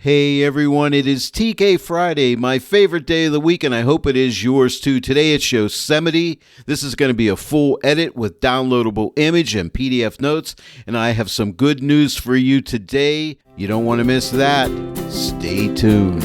Hey everyone, it is TK Friday, my favorite day of the week, and I hope it is yours too. Today it's YOSEMITE. This is going to be a full edit with downloadable image and PDF notes, and I have some good news for you today. You don't want to miss that. Stay tuned.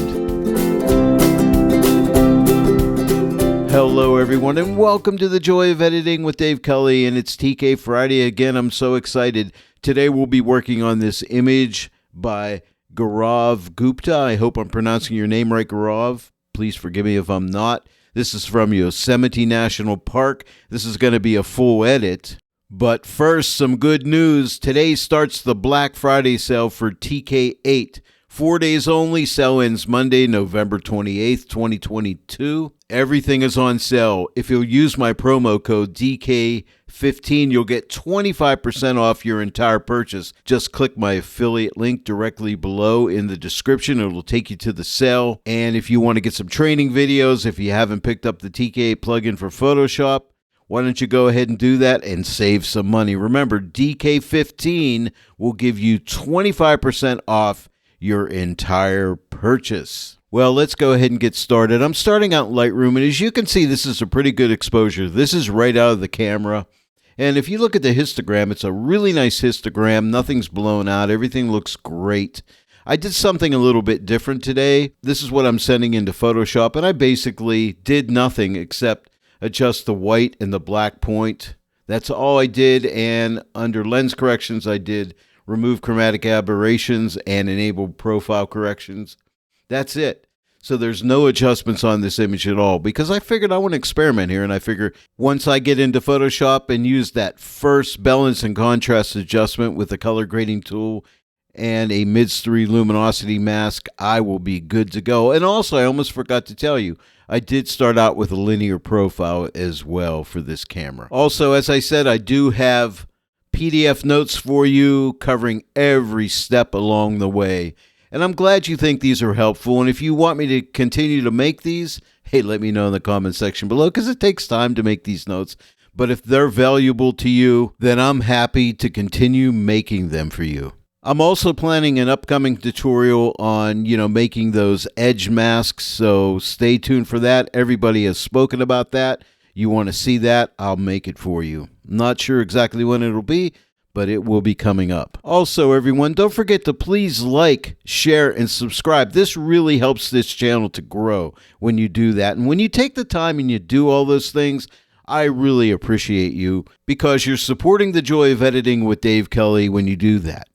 Hello everyone, and welcome to the Joy of Editing with Dave Kelly, and it's TK Friday again. I'm so excited. Today we'll be working on this image by Gaurav Gupta. I hope I'm pronouncing your name right, Gaurav. Please forgive me if I'm not. This is from Yosemite National Park. This is going to be a full edit. But first, some good news. Today starts the Black Friday sale for TK8. 4 days only. Sale ends Monday, November 28th, 2022. Everything is on sale. If you'll use my promo code DK15, you'll get 25% off your entire purchase. Just click my affiliate link directly below in the description. It'll take you to the sale. And if you want to get some training videos, if you haven't picked up the TK8 plugin for Photoshop, why don't you go ahead and do that and save some money? Remember, DK15 will give you 25% off your entire purchase. Well, let's go ahead and get started. I'm starting out in Lightroom, and as you can see, this is a pretty good exposure. This is right out of the camera. And if you look at the histogram, it's a really nice histogram. Nothing's blown out. Everything looks great. I did something a little bit different today. This is what I'm sending into Photoshop, and I basically did nothing except adjust the white and the black point. That's all I did, and under lens corrections, I did remove chromatic aberrations and enable profile corrections. That's it. So there's no adjustments on this image at all because I figured I want to experiment here, and I figure once I get into Photoshop and use that first balance and contrast adjustment with the color grading tool and a mid-3 luminosity mask, I will be good to go. And also, I almost forgot to tell you, I did start out with a linear profile as well for this camera. Also, as I said, I do have PDF notes for you covering every step along the way. And I'm glad you think these are helpful. And if you want me to continue to make these, hey, let me know in the comment section below because it takes time to make these notes. But if they're valuable to you, then I'm happy to continue making them for you. I'm also planning an upcoming tutorial on, making those edge masks. So stay tuned for that. Everybody has spoken about that. You want to see that? I'll make it for you. Not sure exactly when it'll be, but it will be coming up. Also, everyone, don't forget to please like, share, and subscribe. This really helps this channel to grow when you do that. And when you take the time and you do all those things, I really appreciate you because you're supporting the joy of editing with Dave Kelly when you do that.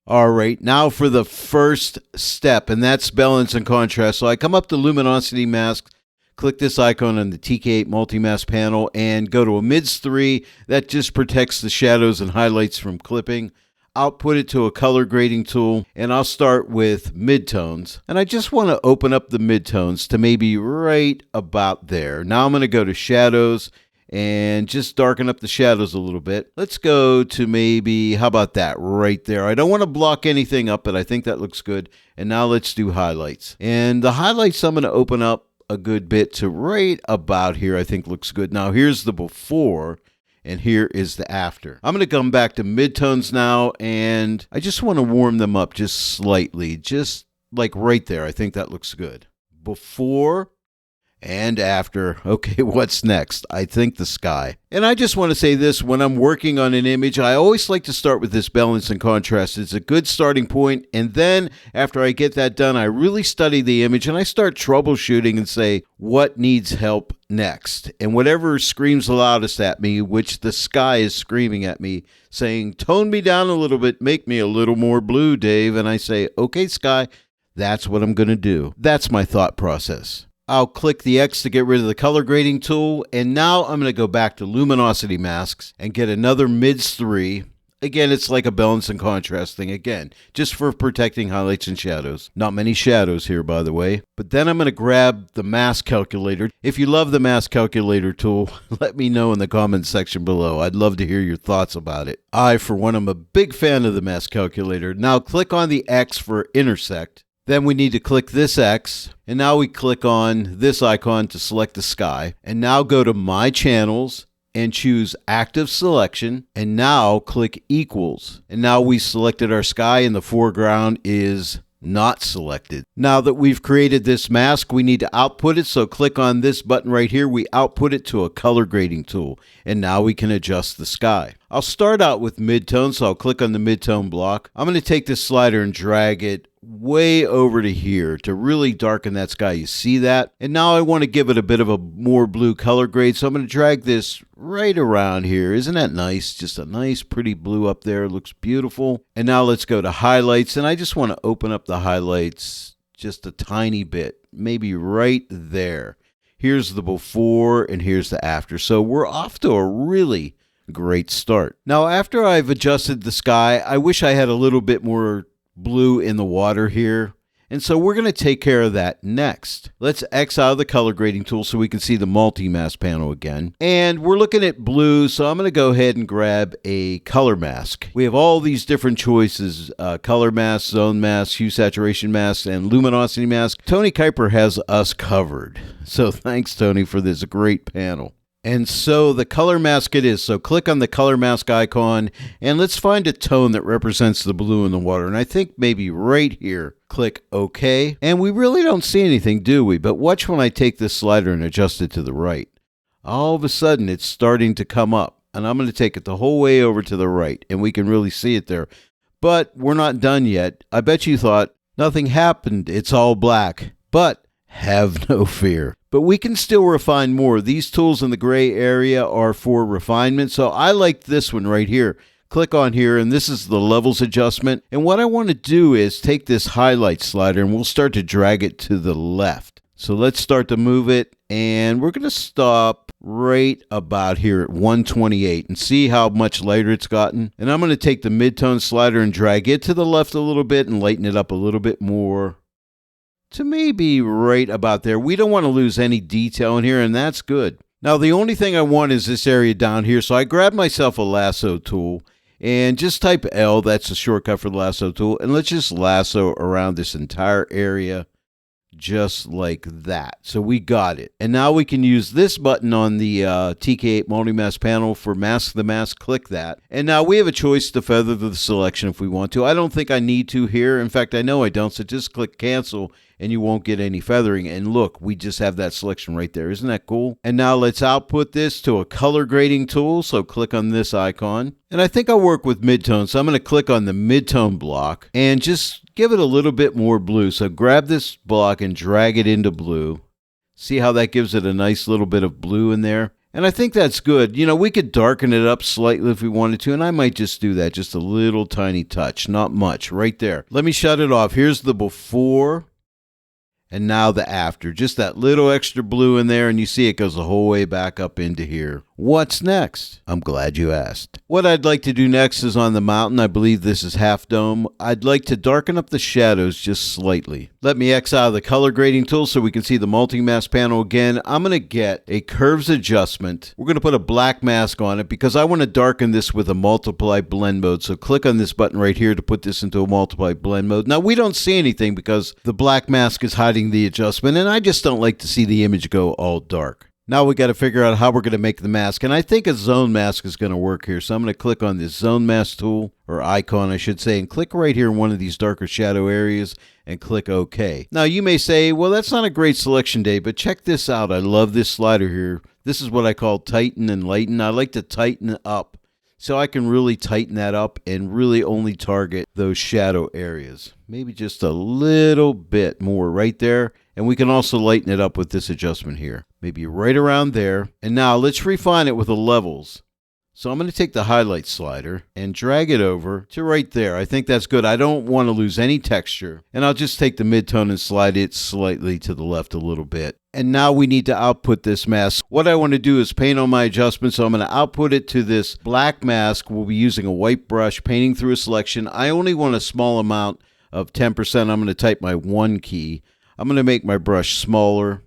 All right, now for the first step, and that's balance and contrast. So I come up to luminosity mask, click this icon on the TK8 multi-mask panel and go to a mid-3. That just protects the shadows and highlights from clipping. Output it to a color grading tool, and I'll start with midtones. And I just want to open up the midtones to maybe right about there. Now I'm going to go to shadows and just darken up the shadows a little bit. Let's go to maybe, how about that, right there. I don't want to block anything up, but I think that looks good. And now let's do highlights. And the highlights I'm going to open up a good bit to right about here. I think looks good. Now here's the before and here is the after. I'm going to come back to midtones now, and I just want to warm them up just slightly, just like right there. I think that looks good. Before and after. Okay, what's next? I think the sky. And I just want to say this, when I'm working on an image, I always like to start with this balance and contrast. It's a good starting point. And then after I get that done, I really study the image and I start troubleshooting and say, what needs help next? And whatever screams the loudest at me, which the sky is screaming at me, saying, tone me down a little bit, make me a little more blue, Dave. And I say, okay, sky, that's what I'm going to do. That's my thought process. I'll click the X to get rid of the color grading tool, and now I'm going to go back to luminosity masks and get another mid-3. Again, it's like a balance and contrast thing again, just for protecting highlights and shadows. Not many shadows here, by the way. But then I'm going to grab the mask calculator. If you love the mask calculator tool, let me know in the comments section below. I'd love to hear your thoughts about it. I, for one, am a big fan of the mask calculator. Now click on the X for intersect. Then we need to click this X, and now we click on this icon to select the sky, and now go to My Channels and choose Active Selection, and now click Equals. And now we selected our sky, and the foreground is not selected. Now that we've created this mask, we need to output it. So click on this button right here. We output it to a color grading tool. And now we can adjust the sky. I'll start out with midtone. So I'll click on the midtone block. I'm going to take this slider and drag it way over to here to really darken that sky. You see that? And now I want to give it a bit of a more blue color grade. So I'm going to drag this right around here. Isn't that nice? Just a nice pretty blue up there. Looks beautiful. And now let's go to highlights. And I just want to open up the highlights just a tiny bit, maybe right there. Here's the before and here's the after. So we're off to a really great start. Now, after I've adjusted the sky, I wish I had a little bit more blue in the water here. And so we're going to take care of that next. Let's X out of the color grading tool so we can see the multi-mask panel again. And we're looking at blue, so I'm going to go ahead and grab a color mask. We have all these different choices, color mask, zone mask, hue saturation mask, and luminosity mask. Tony Kuiper has us covered. So thanks, Tony, for this great panel. And so the color mask it is. So click on the color mask icon and let's find a tone that represents the blue in the water. And I think maybe right here, click OK. And we really don't see anything, do we? But watch when I take this slider and adjust it to the right. All of a sudden, it's starting to come up. And I'm going to take it the whole way over to the right. And we can really see it there. But we're not done yet. I bet you thought nothing happened. It's all black. But have no fear. But we can still refine more. These tools in the gray area are for refinement. So I like this one right here. Click on here, and this is the levels adjustment. And what I want to do is take this highlight slider, and we'll start to drag it to the left. So let's start to move it, and we're going to stop right about here at 128 and see how much lighter it's gotten. And I'm going to take the midtone slider and drag it to the left a little bit and lighten it up a little bit more. To maybe right about there. We don't want to lose any detail in here, and that's good. Now, the only thing I want is this area down here, so I grabbed myself a lasso tool, and just type L, that's the shortcut for the lasso tool, and let's just lasso around this entire area just like that. So we got it. And now we can use this button on the TK8 multi-mask panel for mask the mask. Click that. And now we have a choice to feather the selection if we want to. I don't think I need to here. In fact, I know I don't. So just click cancel and you won't get any feathering. And look, we just have that selection right there. Isn't that cool? And now let's output this to a color grading tool. So click on this icon. And I think I'll work with midtone. So I'm going to click on the midtone block and just give it a little bit more blue. So grab this block and drag it into blue. See how that gives it a nice little bit of blue in there? And I think that's good. You know, we could darken it up slightly if we wanted to, and I might just do that, just a little tiny touch, not much, right there. Let me shut it off. Here's the before. And now the after, just that little extra blue in there, and you see it goes the whole way back up into here. What's next? I'm glad you asked. What I'd like to do next is on the mountain. I believe this is half dome. I'd like to darken up the shadows just slightly. Let me X out of the color grading tool so we can see the multi-mask panel again. I'm going to get a curves adjustment. We're going to put a black mask on it because I want to darken this with a multiply blend mode. So click on this button right here to put this into a multiply blend mode. Now we don't see anything because the black mask is hiding the adjustment, and I just don't like to see the image go all dark. Now we got to figure out how we're going to make the mask, and I think a zone mask is going to work here. So I'm going to click on this zone mask tool, or icon I should say, and click right here in one of these darker shadow areas and click OK. Now you may say, well, that's not a great selection, Dave, but check this out. I love this slider here. This is what I call tighten and lighten. I like to tighten up so I can really tighten that up and really only target those shadow areas. Maybe just a little bit more right there. And we can also lighten it up with this adjustment here. Maybe right around there. And now let's refine it with the levels. So I'm going to take the highlight slider and drag it over to right there. I think that's good. I don't want to lose any texture. And I'll just take the midtone and slide it slightly to the left a little bit. And now we need to output this mask. What I want to do is paint on my adjustment. So I'm going to output it to this black mask. We'll be using a white brush, painting through a selection. I only want a small amount of 10%. I'm going to type my 1 key. I'm going to make my brush smaller.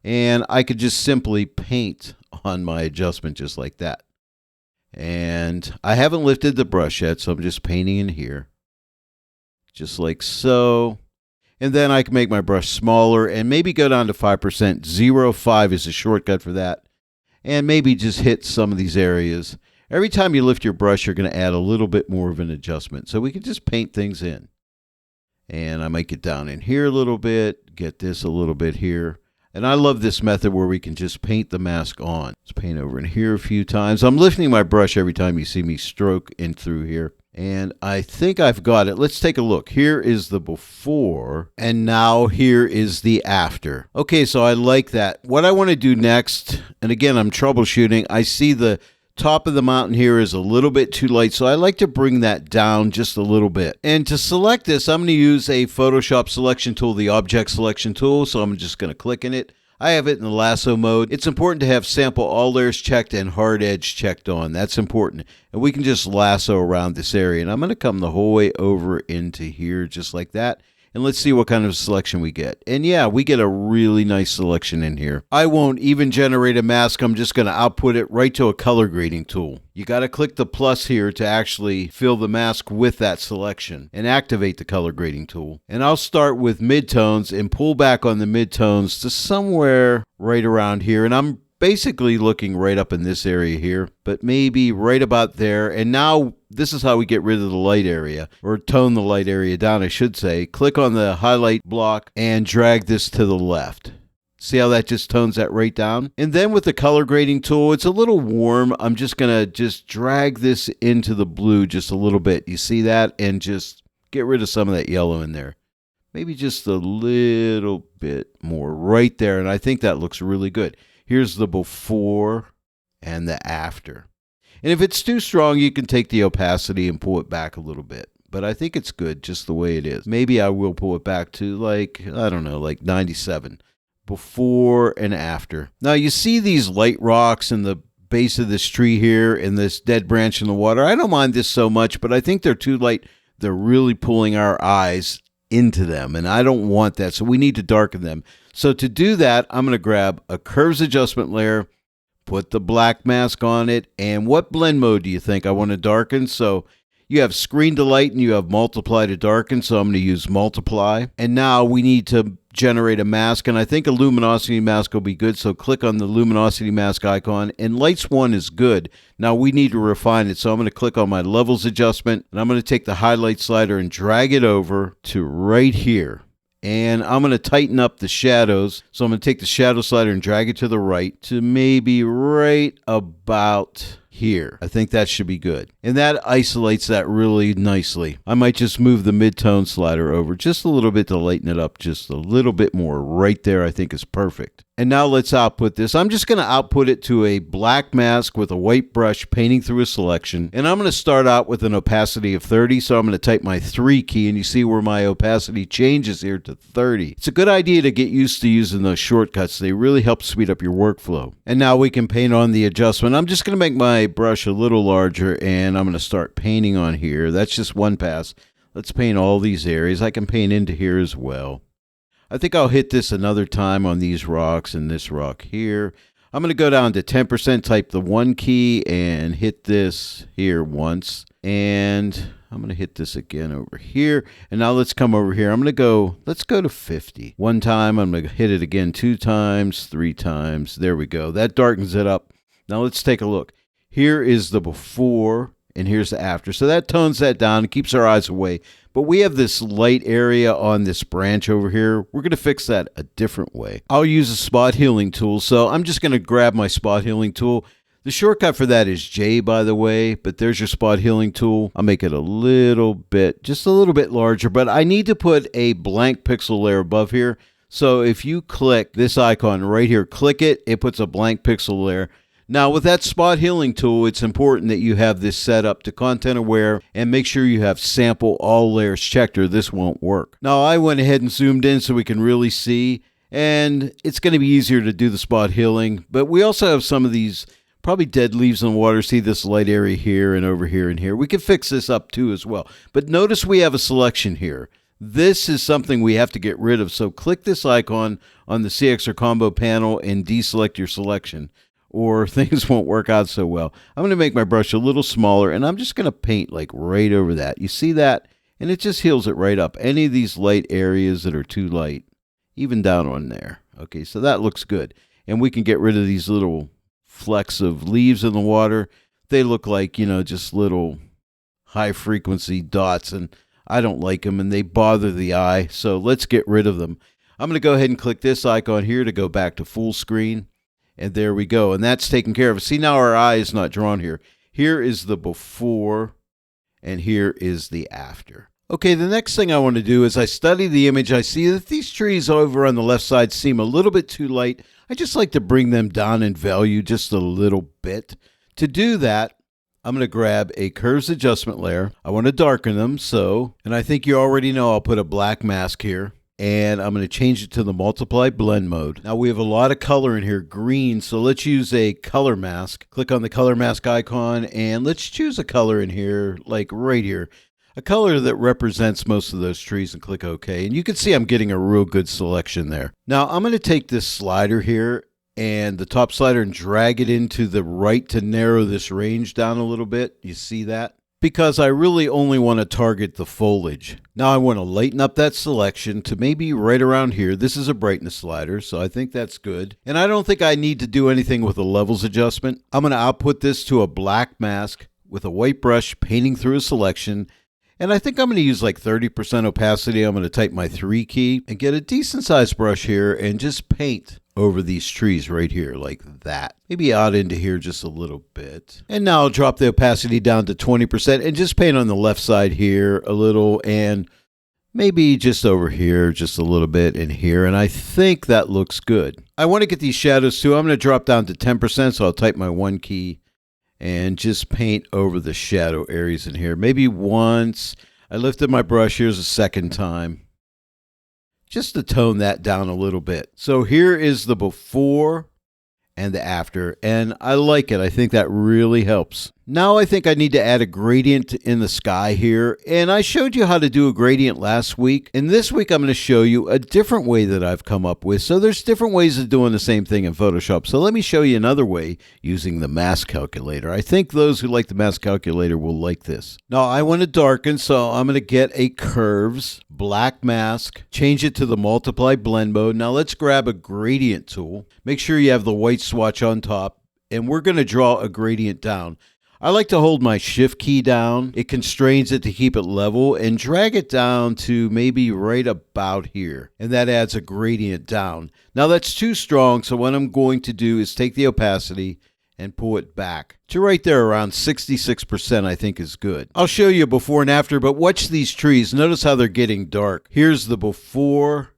And I could just simply paint on my adjustment just like that. And I haven't lifted the brush yet, so I'm just painting in here. Just like so. And then I can make my brush smaller and maybe go down to 5%. 0.5 is a shortcut for that. And maybe just hit some of these areas. Every time you lift your brush, you're going to add a little bit more of an adjustment. So we can just paint things in. And I might get down in here a little bit, get this a little bit here. And I love this method where we can just paint the mask on. Let's paint over in here a few times. I'm lifting my brush every time you see me stroke in through here. And I think I've got it. Let's take a look. Here is the before, and now here is the after. Okay, so I like that. What I want to do next, and again, I'm troubleshooting. I see the top of the mountain here is a little bit too light, so I like to bring that down just a little bit. And to select this, I'm going to use a Photoshop selection tool, the object selection tool, so I'm just going to click in it. I have it in the lasso mode. It's important to have sample all layers checked and hard edge checked on. That's important. And we can just lasso around this area. And I'm going to come the whole way over into here just like that. And let's see what kind of selection we get. And yeah, we get a really nice selection in here. I won't even generate a mask. I'm just going to output it right to a color grading tool. You got to click the plus here to actually fill the mask with that selection and activate the color grading tool. And I'll start with midtones and pull back on the midtones to somewhere right around here. And I'm basically looking right up in this area here, but maybe right about there. And now this is how we get rid of the light area, or tone the light area down, I should say. Click on the highlight block and drag this to the left. See how that just tones that right down? And then with the color grading tool, it's a little warm. I'm just going to drag this into the blue just a little bit. You see that? And just get rid of some of that yellow in there. Maybe just a little bit more right there. And I think that looks really good. Here's the before and the after. And if it's too strong, you can take the opacity and pull it back a little bit. But I think it's good just the way it is. Maybe I will pull it back to like 97. Before and after. Now you see these light rocks in the base of this tree here and this dead branch in the water. I don't mind this so much, but I think they're too light. They're really pulling our eyes into them, and I don't want that, so we need to darken them. So to do that, I'm going to grab a curves adjustment layer, put the black mask on it, and what blend mode do you think I want to darken? So you have screen to light and you have multiply to darken, so I'm going to use multiply. And now we need to generate a mask, and I think a luminosity mask will be good, so click on the luminosity mask icon, and lights 1 is good. Now we need to refine it, so I'm going to click on my levels adjustment, and I'm going to take the highlight slider and drag it over to right here. And I'm going to tighten up the shadows. So I'm going to take the shadow slider and drag it to the right to maybe right about here. I think that should be good. And that isolates that really nicely. I might just move the mid-tone slider over just a little bit to lighten it up just a little bit more. Right there, I think is perfect. And now let's output this. I'm just going to output it to a black mask with a white brush painting through a selection. And I'm going to start out with an opacity of 30. So I'm going to type my 3 key, and you see where my opacity changes here to 30. It's a good idea to get used to using those shortcuts. They really help speed up your workflow. And now we can paint on the adjustment. I'm just going to make my brush a little larger, and I'm going to start painting on here. That's just one pass. Let's paint all these areas. I can paint into here as well. I think I'll hit this another time on these rocks and this rock here. I'm going to go down to 10%, type the 1 key, and hit this here once. And I'm going to hit this again over here. And now let's come over here. Let's go to 50. One time, I'm going to hit it again 2 times, 3 times. There we go. That darkens it up. Now let's take a look. Here is the before, and here's the after. So that tones that down and keeps our eyes away. But we have this light area on this branch over here. We're going to fix that a different way. I'll use a spot healing tool. So I'm just going to grab my spot healing tool. The shortcut for that is J, by the way, but there's your spot healing tool. I'll make it just a little bit larger, but I need to put a blank pixel layer above here. So if you click this icon right here, click it, it puts a blank pixel layer. Now, with that spot healing tool, it's important that you have this set up to content aware and make sure you have sample all layers checked or this won't work. Now, I went ahead and zoomed in so we can really see, and it's going to be easier to do the spot healing. But we also have some of these probably dead leaves in the water. See this light area here and over here and here. We can fix this up too as well. But notice we have a selection here. This is something we have to get rid of. So click this icon on the CX or combo panel and deselect your selection, or things won't work out so well. I'm going to make my brush a little smaller, and I'm just going to paint like right over that. You see that? And it just heals it right up. Any of these light areas that are too light, even down on there. Okay, so that looks good. And we can get rid of these little flecks of leaves in the water. They look like, just little high frequency dots, and I don't like them and they bother the eye, so let's get rid of them. I'm going to go ahead and click this icon here to go back to full screen. And there we go. And that's taken care of. See, now our eye is not drawn here. Here is the before, and here is the after. Okay, the next thing I want to do is I study the image. I see that these trees over on the left side seem a little bit too light. I just like to bring them down in value just a little bit. To do that, I'm going to grab a curves adjustment layer. I want to darken them, and I think you already know I'll put a black mask here. And I'm going to change it to the multiply blend mode. Now we have a lot of color in here, green, so let's use a color mask. Click on the color mask icon and let's choose a color in here, like right here. A color that represents most of those trees, and click OK. And you can see I'm getting a real good selection there. Now I'm going to take this slider here and the top slider and drag it into the right to narrow this range down a little bit. You see that? Because I really only want to target the foliage. Now I want to lighten up that selection to maybe right around here. This is a brightness slider, so I think that's good. And I don't think I need to do anything with a levels adjustment. I'm going to output this to a black mask with a white brush painting through a selection. And I think I'm going to use like 30% opacity. I'm going to type my 3 key and get a decent sized brush here and just paint over these trees right here like that. Maybe out into here just a little bit. And now I'll drop the opacity down to 20% and just paint on the left side here a little and maybe just over here just a little bit in here. And I think that looks good. I want to get these shadows too. I'm going to drop down to 10%, so I'll type my 1 key and just paint over the shadow areas in here. Maybe once. I lifted my brush. Here's a second time. Just to tone that down a little bit. So here is the before and the after, and I like it. I think that really helps. Now I think I need to add a gradient in the sky here, and I showed you how to do a gradient last week, and this week I'm going to show you a different way that I've come up with. So there's different ways of doing the same thing in Photoshop. So let me show you another way using the mask calculator. I think those who like the mask calculator will like this. Now I want to darken, so I'm going to get a curves, black mask, change it to the multiply blend mode. Now let's grab a gradient tool. Make sure you have the white swatch on top, and we're going to draw a gradient down. I like to hold my shift key down. It constrains it to keep it level and drag it down to maybe right about here. And that adds a gradient down. Now that's too strong, so what I'm going to do is take the opacity and pull it back to right there around 66%. I think is good. I'll show you before and after, but watch these trees. Notice how they're getting dark. Here's the before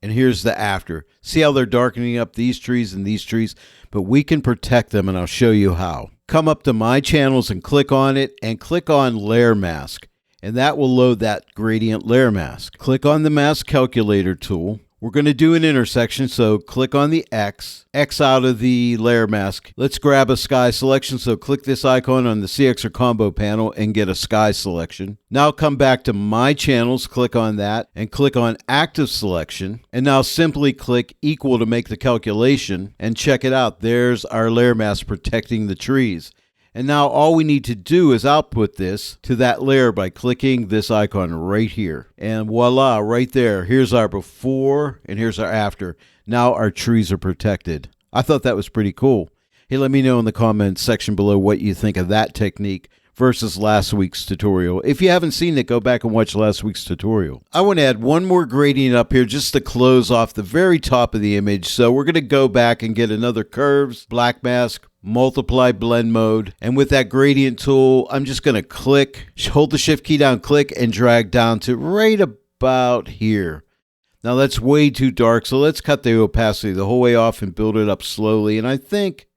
and here's the after. See how they're darkening up these trees and these trees? But we can protect them, and I'll show you how. Come up to My Channels and click on it and click on Layer Mask, and that will load that gradient layer mask. Click on the Mask Calculator tool. We're going to do an intersection, so click on the X out of the layer mask. Let's grab a sky selection, so click this icon on the CX or combo panel and get a sky selection. Now come back to My Channels, click on that, and click on Active Selection. And now simply click Equal to make the calculation, and check it out. There's our layer mask protecting the trees. And now all we need to do is output this to that layer by clicking this icon right here. And voila, right there. Here's our before and here's our after. Now our trees are protected. I thought that was pretty cool. Hey, let me know in the comments section below what you think of that technique versus last week's tutorial. If you haven't seen it, go back and watch last week's tutorial. I want to add one more gradient up here just to close off the very top of the image. So we're going to go back and get another curves, black mask, multiply blend mode, and with that gradient tool I'm just going to click, hold the shift key down, click, and drag down to right about here. Now that's way too dark, so let's cut the opacity the whole way off and build it up slowly, and I think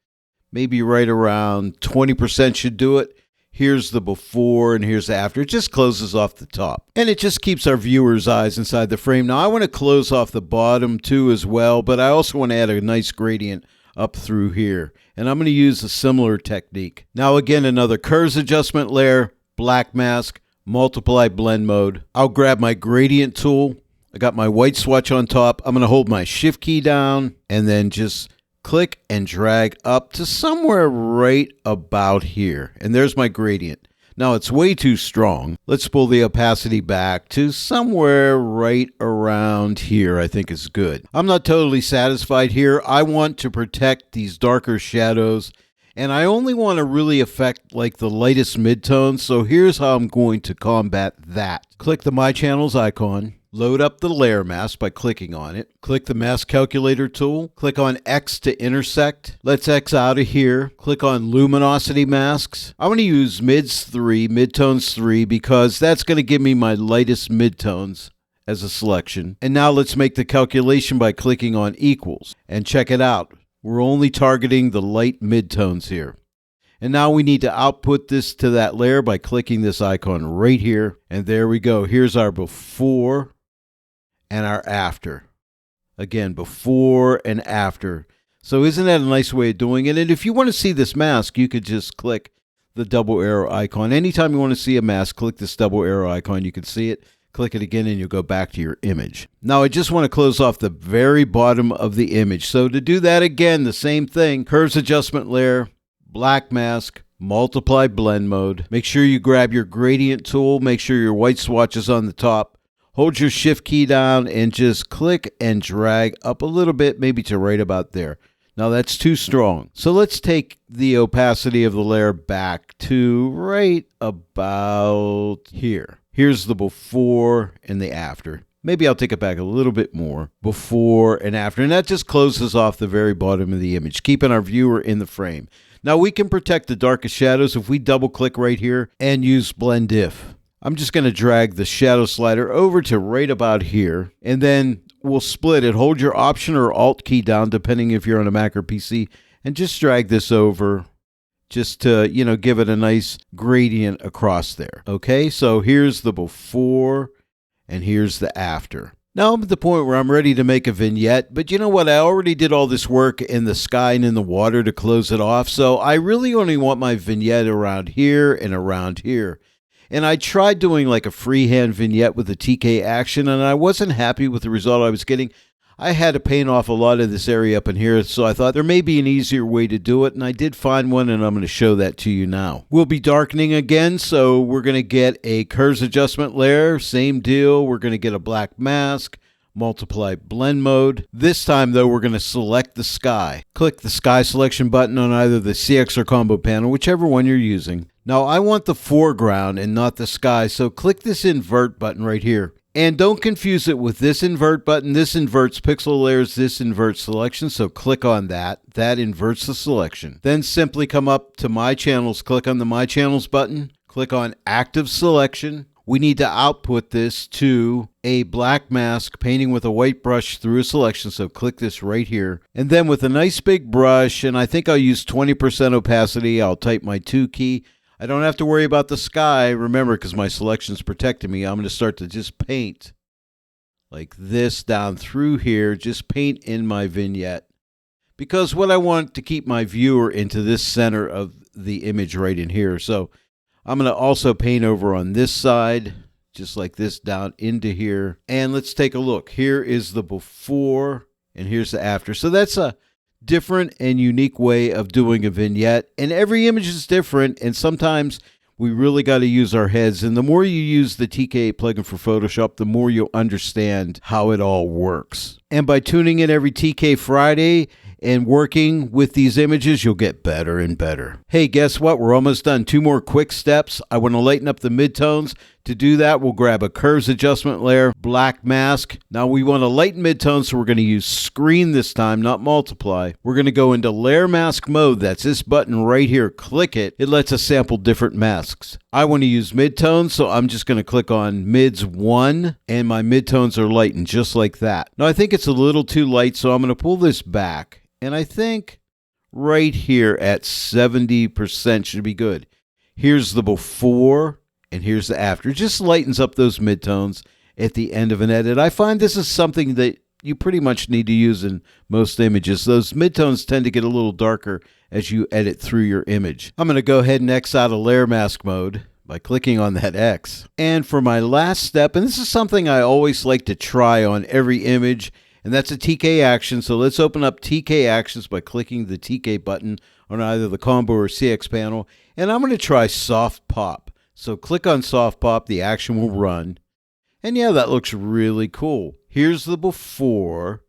maybe right around 20% should do it. Here's the before and here's the after. It just closes off the top, and it just keeps our viewer's eyes inside the frame. Now I want to close off the bottom too as well, but I also want to add a nice gradient up through here, and I'm going to use a similar technique. Now again, another curves adjustment layer, black mask, multiply blend mode. I'll grab my gradient tool. I got my white swatch on top. I'm going to hold my shift key down and then just click and drag up to somewhere right about here, and there's my gradient. Now it's way too strong. Let's pull the opacity back to somewhere right around here. I think is good. I'm not totally satisfied here. I want to protect these darker shadows And I only want to really affect like the lightest midtones, so here's how I'm going to combat that. Click the My Channels icon, load up the layer mask by clicking on it, click the mask calculator tool, click on X to intersect. Let's X out of here, click on luminosity masks. I'm going to use midtones 3 because that's going to give me my lightest midtones as a selection. And now let's make the calculation by clicking on equals. And check it out. We're only targeting the light midtones here. And now we need to output this to that layer by clicking this icon right here. And there we go. Here's our before and our after. Again, before and after. So isn't that a nice way of doing it? And if you want to see this mask, you could just click the double arrow icon. Anytime you want to see a mask, click this double arrow icon. You can see it. Click it again and you'll go back to your image. Now I just want to close off the very bottom of the image. So to do that again, the same thing, curves adjustment layer, black mask, multiply blend mode. Make sure you grab your gradient tool. Make sure your white swatch is on the top. Hold your shift key down and just click and drag up a little bit, maybe to right about there. Now that's too strong. So let's take the opacity of the layer back to right about here. Here's the before and the after. Maybe I'll take it back a little bit more. Before and after. And that just closes off the very bottom of the image, keeping our viewer in the frame. Now we can protect the darkest shadows if we double click right here and use blend if. I'm just going to drag the shadow slider over to right about here. And then we'll split it. Hold your Option or Alt key down, depending if you're on a Mac or PC. And just drag this over. Just to, give it a nice gradient across there. Okay, so here's the before and here's the after. Now I'm at the point where I'm ready to make a vignette, but you know what? I already did all this work in the sky and in the water to close it off, so I really only want my vignette around here and around here. And I tried doing like a freehand vignette with the TK action, and I wasn't happy with the result I was getting. I had to paint off a lot of this area up in here, so I thought there may be an easier way to do it, and I did find one, and I'm going to show that to you now. We'll be darkening again, so we're going to get a curves adjustment layer, same deal. We're going to get a black mask, multiply blend mode. This time, though, we're going to select the sky. Click the sky selection button on either the CX or combo panel, whichever one you're using. Now, I want the foreground and not the sky, so click this invert button right here. And don't confuse it with this invert button. This inverts pixel layers, this inverts selection, so click on that. That inverts the selection. Then simply come up to My Channels, click on the My Channels button, click on Active Selection. We need to output this to a black mask painting with a white brush through a selection, so click this right here. And then with a nice big brush, and I think I'll use 20% opacity, I'll type my 2 key. I don't have to worry about the sky, remember, because my selection's protecting me. I'm going to start to just paint like this down through here, just paint in my vignette. Because what I want to keep my viewer into this center of the image right in here. So I'm going to also paint over on this side, just like this down into here. And let's take a look. Here is the before and here's the after. So that's a different and unique way of doing a vignette, and every image is different, and sometimes we really got to use our heads, and the more you use the TK plugin for Photoshop, the more you'll understand how it all works. And by tuning in every TK Friday and working with these images, you'll get better and better. Hey, guess what? We're almost done. 2 more quick steps. I want to lighten up the midtones. To do that, we'll grab a curves adjustment layer, black mask. Now we want to lighten midtones, so we're going to use screen this time, not multiply. We're going to go into layer mask mode. That's this button right here. Click it. It lets us sample different masks. I want to use midtones, so I'm just going to click on mids 1, and my midtones are lightened just like that. Now I think it's a little too light, so I'm going to pull this back. And I think right here at 70% should be good. Here's the before and here's the after. It just lightens up those midtones at the end of an edit. I find this is something that you pretty much need to use in most images. Those midtones tend to get a little darker as you edit through your image. I'm going to go ahead and X out of layer mask mode by clicking on that X. And for my last step, and this is something I always like to try on every image, and that's a TK action. So let's open up TK actions by clicking the TK button on either the combo or CX panel. And I'm going to try soft pop. So click on soft pop, the action will run. And yeah, that looks really cool. Here's the before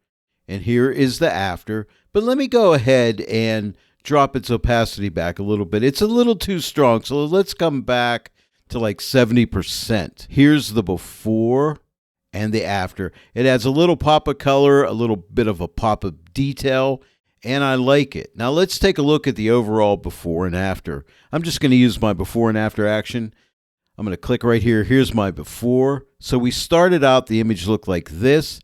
and here is the after. But let me go ahead and drop its opacity back a little bit. It's a little too strong, so let's come back to like 70%. Here's the before and the after. It adds a little pop of color, a little bit of a pop of detail, and I like it. Now let's take a look at the overall before and after. I'm just going to use my before and after action. I'm going to click right here. Here's my before. So we started out, the image looked like this,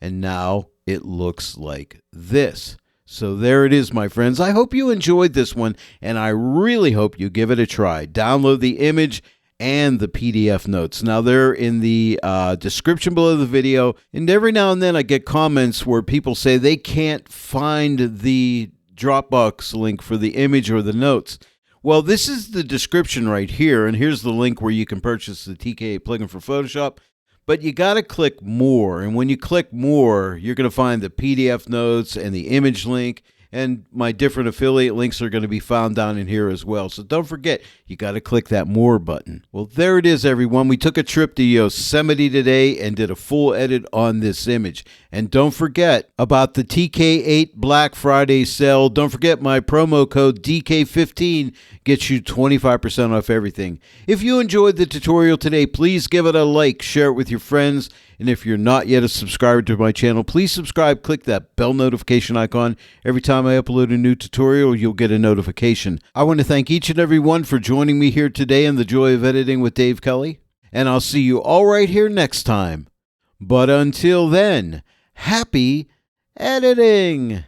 and now it looks like this. So there it is, my friends. I hope you enjoyed this one, and I really hope you give it a try. Download the image and the PDF notes. Now, they're in the description below the video, and every now and then I get comments where people say they can't find the Dropbox link for the image or the notes. Well, this is the description right here, and here's the link where you can purchase the TK8 plugin for Photoshop. But you got to click more, and when you click more, you're going to find the PDF notes and the image link, and my different affiliate links are going to be found down in here as well. So don't forget, you got to click that more button. Well, there it is, everyone. We took a trip to Yosemite today and did a full edit on this image. And don't forget about the TK8 Black Friday sale. Don't forget my promo code DK15 gets you 25% off everything. If you enjoyed the tutorial today, please give it a like, share it with your friends. And if you're not yet a subscriber to my channel, please subscribe. Click that bell notification icon. Every time I upload a new tutorial, you'll get a notification. I want to thank each and every one for joining me here today in the Joy of Editing with Dave Kelly. And I'll see you all right here next time. But until then, happy editing!